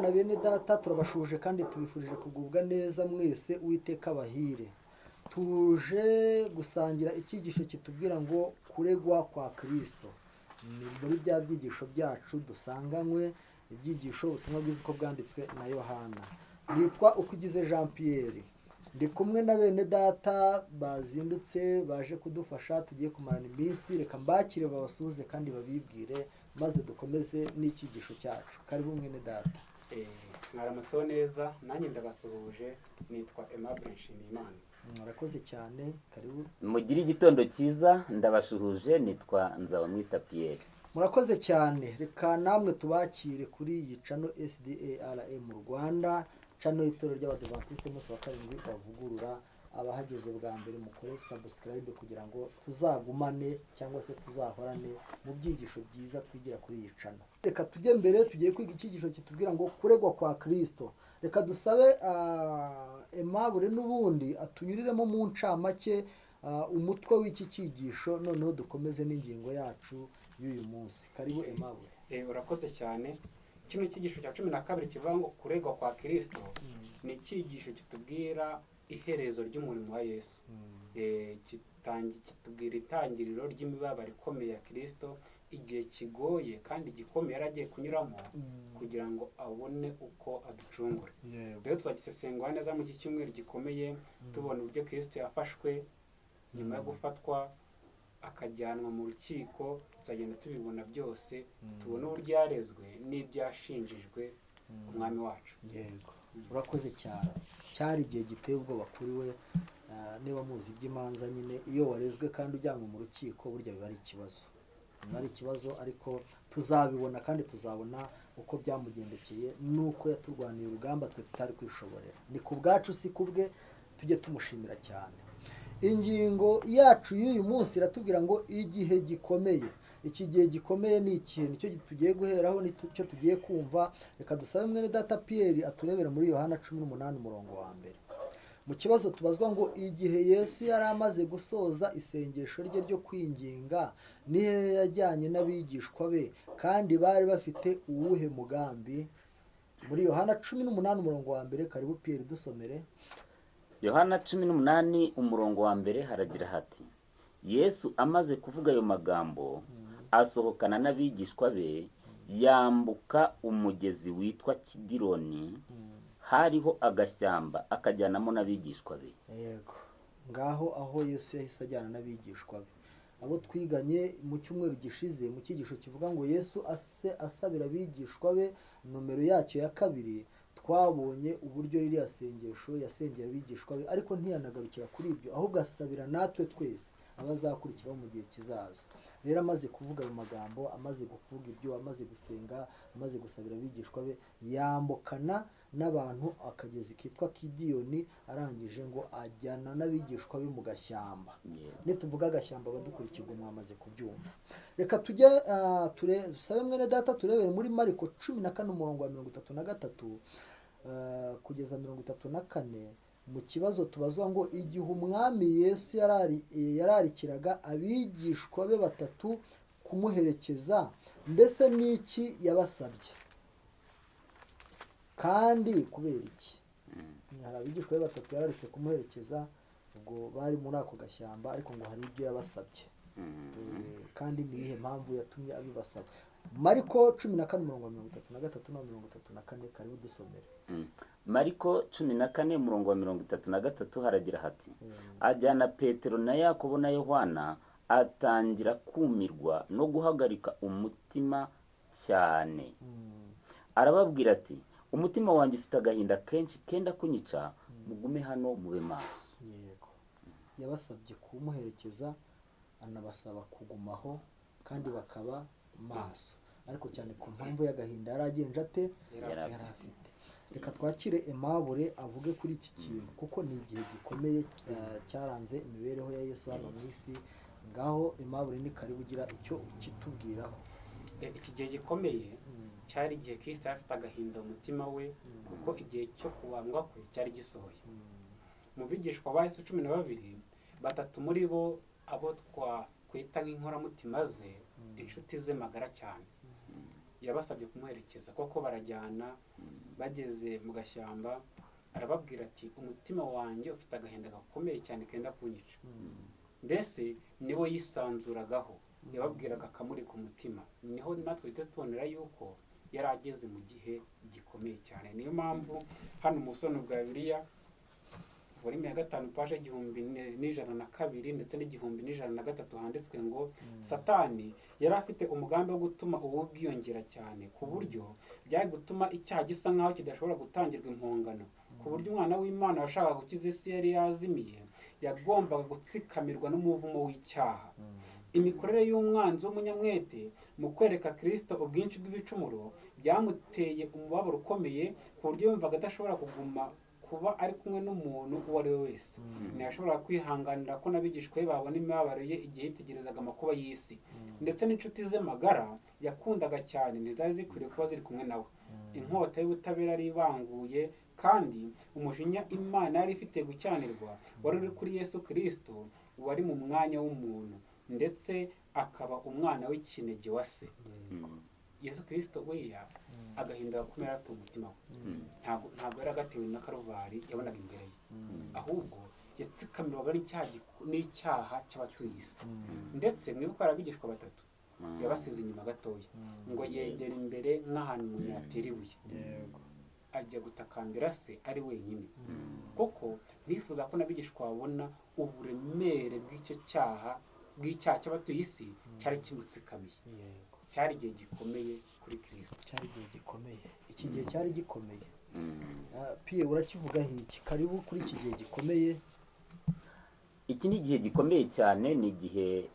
bana bene data turabashuje kandi tubifurije kugubwa neza mwese Uwiteka abahire. Tuje gusangira icyigisho kitubwira ngo kuregwa kwa Kristo. Ni muri bya byigisho byacu dusanganywe, ibyigisho ubutumwa bwiza uko bwanditswe na Yohana. Nitwa Ukugize Jean Pierre. Ndi kumwe na bene data bazindutse baje kudufasha, tugiye kumarana iminsi. Reka mbakire babasuhuze kandi babibwire maze dukomeze n'icyigisho cyacu. Karibu mwene data. Mwaramutseho neza, nanjye ndabasuhuje. Nitwa Aimable Nshimiyimana. Murakoze cyane, karibu. Mugire igitondo cyiza, ndabashuhuje. Nitwa Nzabamwita Pierre. Murakoze cyane. Reka namwe tubakire kuri iyi channel SDARM mu Rwanda, channel y'Itorero ry'Abadventiste umunsi wa karindwi bavugurura. Abahageze bwa mbere mukore subscribe kugira ngo tuzagumane cyangwa se tuzahorane mu byigisho byiza twigira kuri iyi channel. Reka tujye mbere, tugiye kwiga icyigisho kitubwira ngo kuregwa kwa Kristo. Reka dusabe Aimable n'ubundi atunyuriremo mu ncamake umutwe w'iki cyigisho, noneho dukomeze n'ingingo yacu y'uyu munsi. Karibu Aimable. Urakoze cyane. Kino cyigisho cya 12 kivuga ngo kuregwa kwa Kristo ni icyigisho kitubwira iherezo ry'umurimo wa Yesu. Kitubwira itangiriro ry'imibabaro ikomeye ya Kristo, igihe kigoye kandi gikomeye yaragiye kunyuramo kugira ngo abone uko aducungura. Rero tuzagisesengura neza mu cyumweru gikomeye, tubona uburyo Kristo yafashwe nyuma yo gufatwa akajyanwa mu rukiko. Tuzagenda tubibona byose, tubona uburyo yarezwe n'ibyashinjijwe umwami wacu. Yego, urakoze cyane. Cyari igihe giteye ubwoba kuri we. Niba muzi iby'imanza nyine, iyo warezwe kandi ujyanwe mu rukiko burya biba ari ikibazo. Biba ari ikibazo, ariko tuzabibona kandi tuzabona uko byamugendekeye n'uko yaturwaniye urugamba twe tutari kwishoborera. Ni ku bwacu si kubwe, tujye tumushimira cyane. Ingingo yacu y'uyu munsi iratubwira ngo igihe gikomeye. Iki gihe gikomeye ni ikintu nicyo tugiye guheraho, nicyo tugiye kumva. Reka dusabe mwene data Pierre aturebera muri Yohana 18 umurongo wa mbere. Mu kibazo tubazwa ngo igihe Yesu yari amaze gusoza isengesho rye ryo kwinginga, nihe yajyanye n'abigishwa be kandi bari bafite uwuhe mugambi? Muri Yohana 18 umurongo wa mbere, karibu Pierre dusomere. Yohana 18 umurongo wa mbere haragira hati: Yesu amaze kuvuga ayo magambo, asohokana n'abigishwa be, yambuka umugezi witwa Kidironi. Hariho agashyamba akajyanamo n'abigishwa be. Yego, ngaho aho Yesu yahise ajyana n'abigishwa be. Abo twiganye mu cyumweru gishize mu cyigisho kivuga ngo Yesu asabira abigishwa be, nomero yacyo ya kabiri, twabonye uburyo ririya sengesho yasengera abigishwa be, ariko ntiyanagarukira kuri ibyo, ahubwo asabira natwe twese abazakurikiraho mu gihe kizaza. Rero amaze kuvuga ayo magambo, amaze kuvuga ibyo, amaze gusenga, amaze gusabira abigishwa be, yambukana n'abantu akagezi kitwa Kidiyoni, arangije ngo ajyana n'abigishwa be mu gashyamba. Nituvuga agashyamba abadukurikirwa mwamaze kubyumva. Reka tujye dusabe mwene data turebere muri Mariko 14 umurongo wa 33 kugeza 34. Mu kibazo tubazwa ngo igihe umwami Yesu yararikiraga abigishwa be batatu kumuherekeza, mbese n'iki yabasabye kandi kubera iki? Hari abigishwa be batatu yararitse kumuherekeza, ubwo bari muri ako gashyamba, ariko ngo hari ibyo yabasabye. Kandi ni ihe mpamvu yatumye abibasaba? Mariko 14 umurongo wa 33 na 34, karibu dusomere. Mariko 14 umurongo wa 33 haragira hati: ajyana Petero na Yakobo na Yohana, atangira kumirwa no guhagarika umutima cyane. Arababwira ati: umutima wanjye ufite agahinda kenshi kenda kunyica, mugume hano mube maso. Yego, yabasabye kumuherekeza, anabasaba kugumaho kandi bakaba maso, ariko cyane ku mpamvu y'agahinda yaragenje ate yarafite. Reka twakire Aimable avuge kuri iki kintu, kuko ni igihe gikomeye cyaranze imibereho ya Yesu hano mu isi. Ngaho Aimable ni karibu ugira icyo ukitubwiraho. Iki gihe gikomeye cyari igihe Kristo afite agahinda mu mutima we, kuko igihe cyo kubambwa kwe cyari gisohoye. Mu bigishwa ba Yesu 12, batatu muri bo abo twakwita nk'inkoramutima ze, inshuti ze magara cyane, yabasabye kumuherekeza, koko barajyana bageze mu gashyamba arababwira ati umutima wanjye ufite agahinda gakomeye cyane kenda kunyica. Mbese nibo yisanzuragaho, yababwiraga akamuri ku mutima. Niho natwe duhita tubonera yuko yari ageze mu gihe gikomeye cyane. Niyo mpamvu hano mu busobanuro bwa Bibiliya volume ya 5 paje 1102 ndetse n'1103 handitswe ngo Satani yari afite umugambi wo gutuma ubu bwiyongera cyane ku buryo byari gutuma icyaha gisa nkaho kidashobora gutangirwa impongano, ku buryo umwana w'Imana washakaga gukiza isi yari yazimiye yagombaga gutsikamirwa n'umuvumo w'icyaha. Imikorere y'umwanzi w'umunyamwete mu kwereka Kristo ubwinshi bw'ibicumuro byamuteye umubabaro ukomeye ku buryo yumvaga adashobora kuguma kuba ari kumwe n'umuntu uwo ari we wese. Ntiyashobora kwihanganira ko n'abigishwa be babona imibabaro ye igihe yitegerezaga amakuba y'isi, ndetse n'inshuti ze magara yakundaga cyane ntizari zikwiriye kuba ziri kumwe nawe. Inkota y'ubutabera yari ibanguye, kandi umujinya Imana yari ifite gucyanirwa wari uri kuri Yesu Kristo wari mu mwanya w'umuntu, ndetse akaba umwana w'ikinege wa se. Yesu Kristo we agahinda gakomeye afite umutima we. Ntabwo yari agatewe na Karuvari yabonaga imbere ye, ahubwo yatsikamirwaga n'icyaha cy'abatuye isi. Ndetse mwibuka abigishwa batatu yabasize inyuma gatoya ngo yegera imbere nk'ahantu umuntu yatera ibuye, ajya gutakambira se ari wenyine, kuko bifuza ko n'abigishwa babona uburemere bw'icyaha cy'abatuye isi cyari kimutsikamiye. Cyari igihe gikomeye kuri Kristo. Cyari igihe gikomeye. Iki gihe cyari gikomeye. Pierre urakivugaho iki? Karibu kuri iki gihe gikomeye. Iki ni igihe gikomeye cyane, ni igihe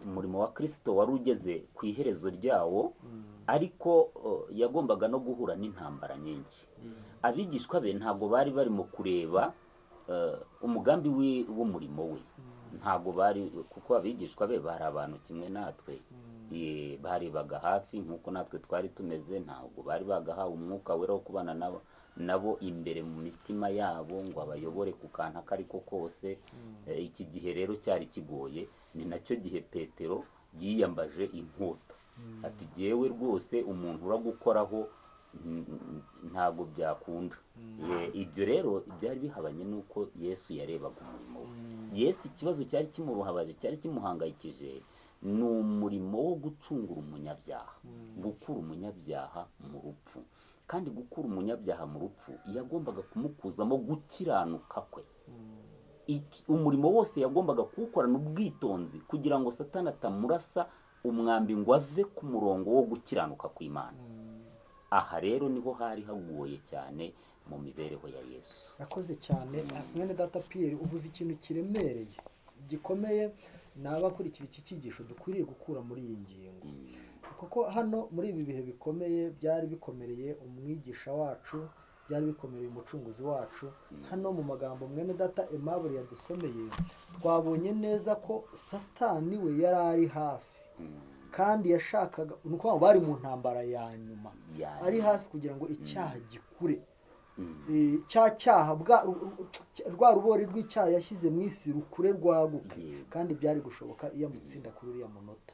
umurimo wa Kristo wari ugeze ku iherezo ryawo, ariko yagombaga no guhura n'intambara nyinshi. Abigishwa be ntabwo bari barimo kureba umugambi w'umurimo we, ntabwo bari, kuko abigishwa be bari abantu kimwe natwe, barebaga hafi nk'uko natwe twari tumeze. Ntabwo bari bagahawe umwuka wera wo kubana nabo imbere mu mitima yabo ngo abayobore ku kantu ako ari ko kose. Iki gihe rero cyari kigoye, ni nacyo gihe Petero yiyambaje inkota ati jyewe rwose umuntu uragukoraho ntabwo byakunda. Ibyo rero byari bihabanye n'uko Yesu yarebaga umurimo we. Yesu ikibazo cyari kimuruhabaje, cyari kimuhangayikije, ni umurimo wo gucungura umunyabyaha, gukura umunyabyaha mu rupfu. Kandi gukura umunyabyaha mu rupfu yagombaga kumukuzamo gukiranuka kwe. Umurimo wose yagombaga kuwukorana ubwitonzi kugira ngo Satani atamurasa umwambi ngo ave ku murongo wo gukiranuka kw'Imana. Aha rero niho hari hagoye cyane mu mibereho ya Yesu. Rakoze cyane mwene data Pierre, uvuze ikintu kiremereye gikomeye. N'abakurikira iki cyigisho dukwiriye gukura muri iyi ngingo, kuko hano muri ibi bihe bikomeye byari bikomereye umwigisha wacu, byari bikomereye umucunguzi wacu. Hano mu magambo mwene data Aimable yadusomeye twabonye neza ko Satani we yari ari hafi, kandi yashakaga, nuko bari mu ntambara ya nyuma, ari hafi kugira ngo icyaha gikure. Cya cyaha rwa rubori rw'icyaha yashyize mu isi rukure rwaguke, kandi byari gushoboka iyo amutsinda kuri uriya munota.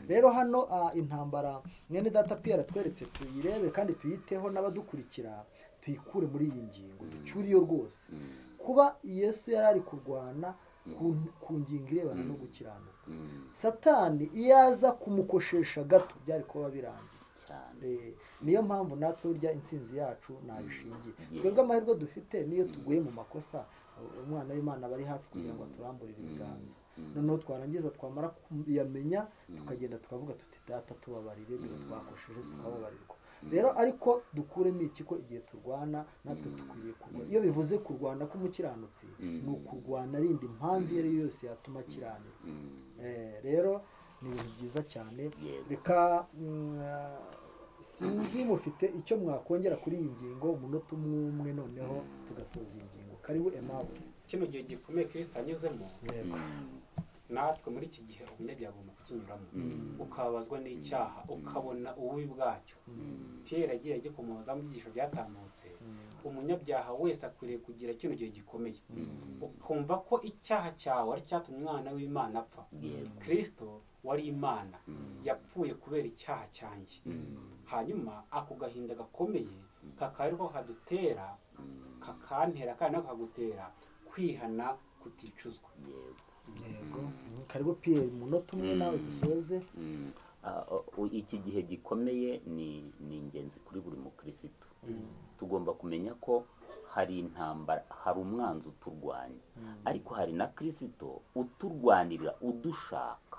Rero hano intambara mwene data Pierre atweretse tuyirebe kandi tuyiteho, n'abadukurikira tuyikure muri iyi ngingo, ducyuriyo rwose. Kuba Yesu yari ari kurwana ku ngingo irebana no gukiranuka, Satani iyo aza kumukoshesha gato byari kuba birangiye. Niyo mpamvu natwe burya intsinzi yacu nayishingiye. Twebwe amahirwe dufite niyo tuguye mu makosa, umwana w'Imana bari hafi kugira ngo aturamburire ibiganza. Noneho twarangiza twamara kuyamenya tukagenda tukavuga tuti data tubabarire, dore twakosheje tukababarirwa. Rero ariko dukuremo iki ko igihe turwana natwe dukwiriye kurwana. Iyo bivuze kurwana k'umukiranutsi ni ukurwana arinda impamvu iyo ari yo yose yatuma akiranirwa. Rero ni ibintu byiza cyane. Reka sinzi mufite icyo mwakongera kuri iyi ngingo, umunota umwe noneho tugasoza iyi ngingo. Karibu Aimable. Kino gihe gikomeye Kristo anyuzemo, natwe muri iki gihe umunyabyaha agomba kukinyuramo, ukababazwa n'icyaha, ukabona ububi bwacyo. Pierre agiye agikomoza mu byigisho byatambutse, umunyabyaha wese akwiriye kugira kino gihe gikomeye, ukumva ko icyaha cyawe ari cyatumye umwana w'Imana apfa. Kristo wari Imana yapfuye kubera icyaha cyanjye, hanyuma ako gahinda gakomeye kakaba ariko kadutera kakantera kandi nako kagutera kwihana kuticuzwa. yego karibu Pierre umunota umwe nawe dusoze. Iki gihe gikomeye ni ingenzi kuri buri mukirisitu. Tugomba kumenya ko hari intambara, hari umwanzi uturwanya, ariko hari na Kristo uturwanirira udushaka.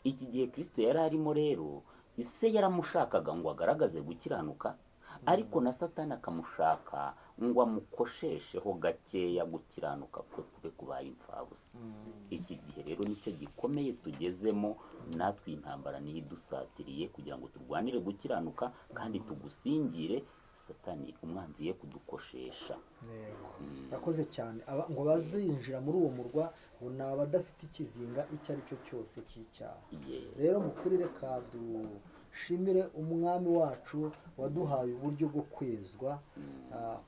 Iki gihe Kristo yari arimo rero, ise yaramushakaga ngo agaragaze gukiranuka, ariko na Satani akamushaka ngo amukoshesheho gakeya gukiranuka kwe kube kubaye imfabusa. Iki gihe rero nicyo gikomeye tugezemo, natwe intambara niyo idusatiriye kugira ngo turwanire gukiranuka kandi tugusingire Satani umwanzi ye kudukoshesha. Yakoze cyane ngo bazinjira muri uwo murwa ngo ni abadafite ikizinga icyo ari cyo cyose cy'icyaha. Rero mukuri reka dushimire umwami wacu waduhaye uburyo bwo kwezwa,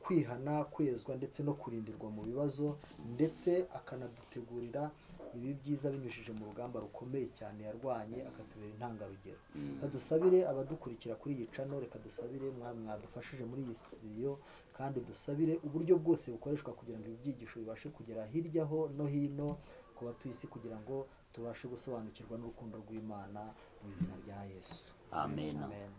kwihana, kwezwa ndetse no kurindirwa mu bibazo, ndetse akanadutegurira ibi byiza binyujije mu rugamba rukomeye cyane yarwanye, akatubera intangarugero. Kadusabire abadukurikira kuri iyi channel, reka dusabire mwami mwadufashije muri iyi studio, kandi dusabire uburyo bwose bukoreshwa kugira ngo ibi byigisho bibashe kugera hirya ho no hino ku batuye isi, kugira ngo tubashe gusobanukirwa n'urukundo rw'Imana mu izina rya Yesu. Amen. Amen.